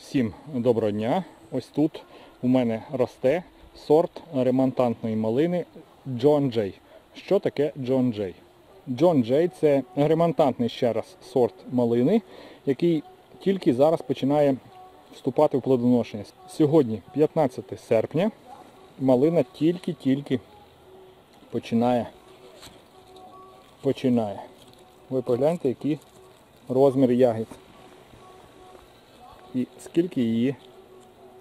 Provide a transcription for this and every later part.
Всім доброго дня! Ось тут у мене росте сорт ремонтантної малини Джон Джей. Що таке Джон Джей? Джон Джей – це ремонтантний ще раз сорт малини, який тільки зараз починає вступати в плодоношення. Сьогодні 15 серпня, малина тільки-тільки починає. Ви погляньте, який розмір ягід. І скільки її,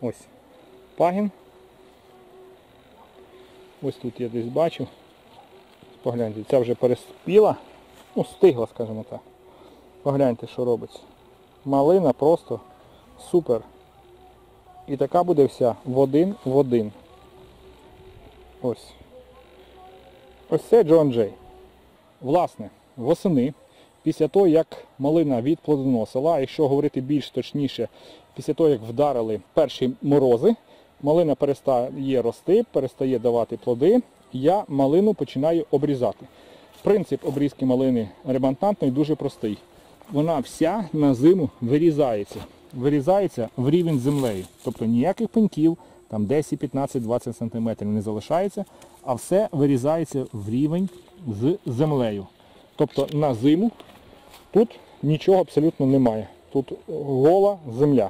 ось, пагін. Ось тут я десь бачу. Погляньте, ця вже переспіла, стигла, скажімо так. Погляньте, що робиться. Малина просто супер. І така буде вся в один. Ось. Ось це Джон Джей. Власне, восени, після того, як малина відплодоносила, а якщо говорити більш точніше, після того, як вдарили перші морози, малина перестає рости, перестає давати плоди, я малину починаю обрізати. Принцип обрізки малини ремонтантної дуже простий. Вона вся на зиму вирізається. Вирізається в рівень з землею. Тобто ніяких пеньків, там 10, 15, 20 см не залишається, а все вирізається в рівень з землею. Тобто на зиму тут нічого абсолютно немає. Тут гола земля.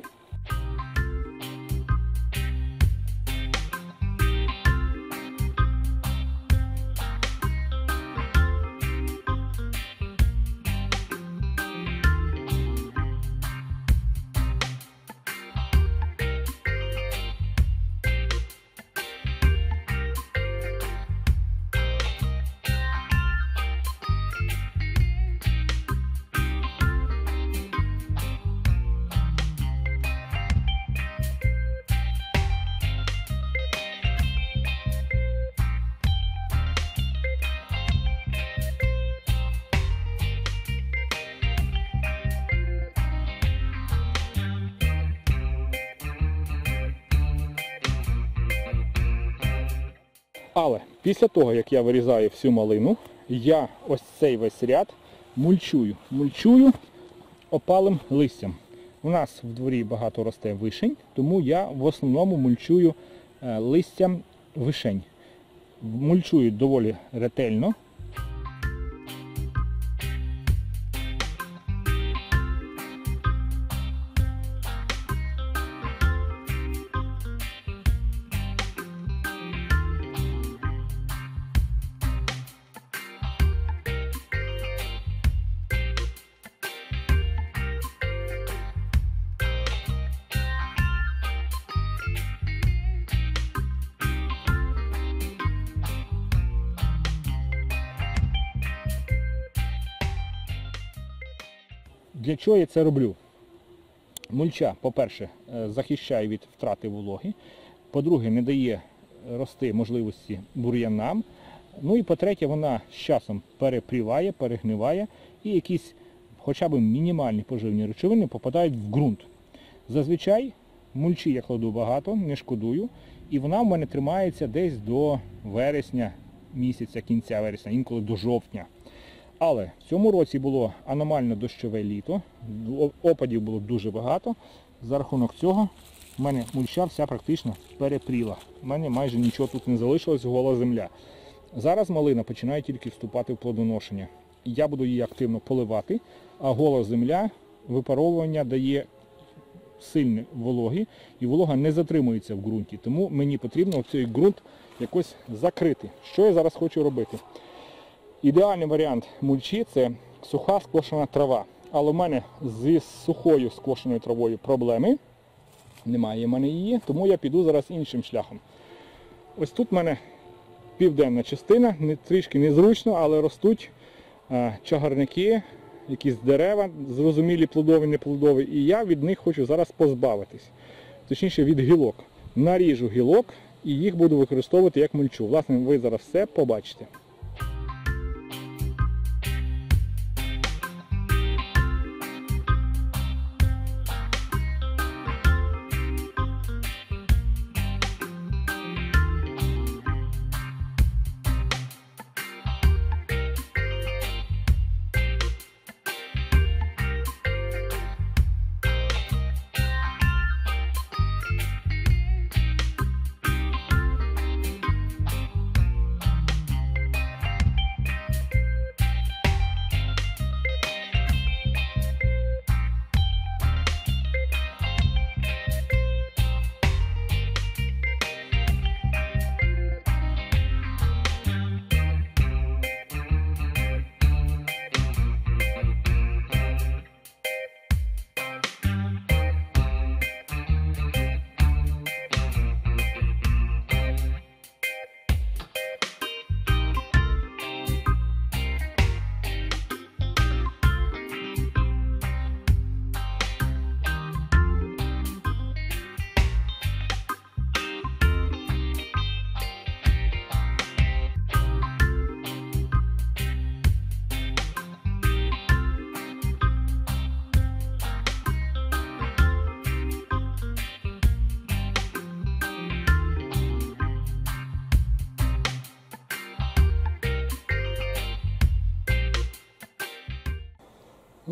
Але після того, як я вирізаю всю малину, я ось цей весь ряд мульчую. Мульчую опалим листям. У нас в дворі багато росте вишень, тому я в основному мульчую листям вишень. Мульчую доволі ретельно. Для чого я це роблю? Мульча, по-перше, захищає від втрати вологи, по-друге, не дає рости можливості бур'янам, ну і по-третє, вона з часом перепріває, перегниває і якісь хоча б мінімальні поживні речовини попадають в ґрунт. Зазвичай мульчі я кладу багато, не шкодую, і вона в мене тримається десь до вересня місяця, кінця вересня, інколи до жовтня. Але в цьому році було аномально дощове літо, опадів було дуже багато. За рахунок цього в мене мульча вся практично перепріла. У мене майже нічого тут не залишилось, гола земля. Зараз малина починає тільки вступати в плодоношення. Я буду її активно поливати, а гола земля випаровування дає сильні вологи, і волога не затримується в ґрунті. Тому мені потрібно цей ґрунт якось закрити. Що я зараз хочу робити? Ідеальний варіант мульчі – це суха скошена трава. Але в мене зі сухою скошеною травою проблеми. Немає в мене її, тому я піду зараз іншим шляхом. Ось тут в мене південна частина, трішки незручно, але ростуть чагарники, якісь дерева, зрозумілі плодові, неплодові. І я від них хочу зараз позбавитись. Точніше від гілок. Наріжу гілок і їх буду використовувати як мульчу. Власне, ви зараз все побачите.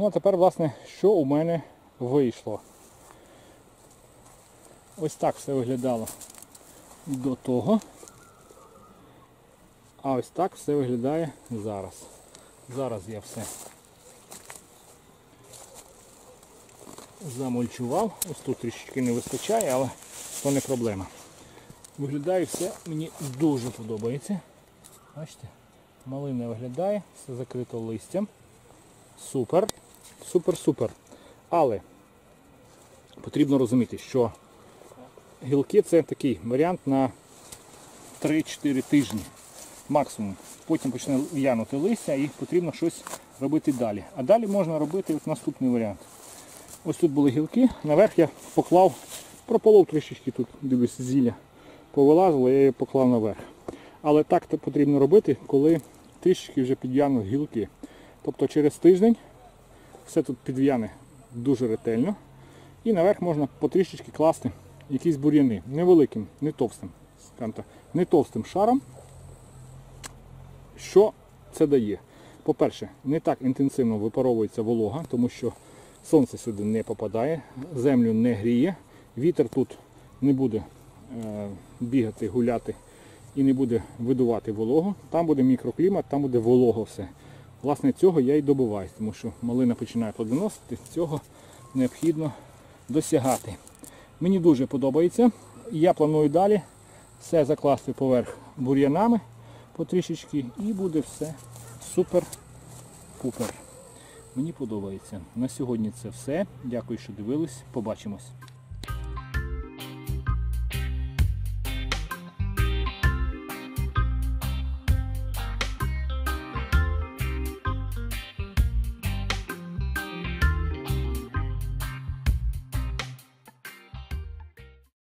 Ну а тепер, власне, що у мене вийшло. Ось так все виглядало до того. А ось так все виглядає зараз. Зараз я все замульчував. Ось тут трішечки не вистачає, але то не проблема. Виглядає все, мені дуже подобається. Бачите, малина виглядає, все закрито листям. Супер, супер-супер. Але потрібно розуміти, що гілки це такий варіант на 3-4 тижні максимум. Потім почне в'янути листя і потрібно щось робити далі. А далі можна робити от наступний варіант. Ось тут були гілки, наверх я поклав, прополов трішечки тут, дивлюсь, зілля повилазило, я її поклав наверх. Але так потрібно робити, коли трішечки вже підв'януть гілки. Тобто через тиждень все тут підв'яне дуже ретельно. І наверх можна потрішечки класти якісь бур'яни. Невеликим, не товстим, не товстим шаром. Що це дає? По-перше, не так інтенсивно випаровується волога, тому що сонце сюди не попадає, землю не гріє, вітер тут не буде бігати, гуляти і не буде видувати вологу. Там буде мікроклімат, там буде волого все. Власне, цього я й добиваюсь, тому що малина починає плодоносити, цього необхідно досягати. Мені дуже подобається. Я планую далі все закласти поверх бур'янами потрішечки і буде все супер-пупер. Мені подобається. На сьогодні це все. Дякую, що дивились. Побачимось.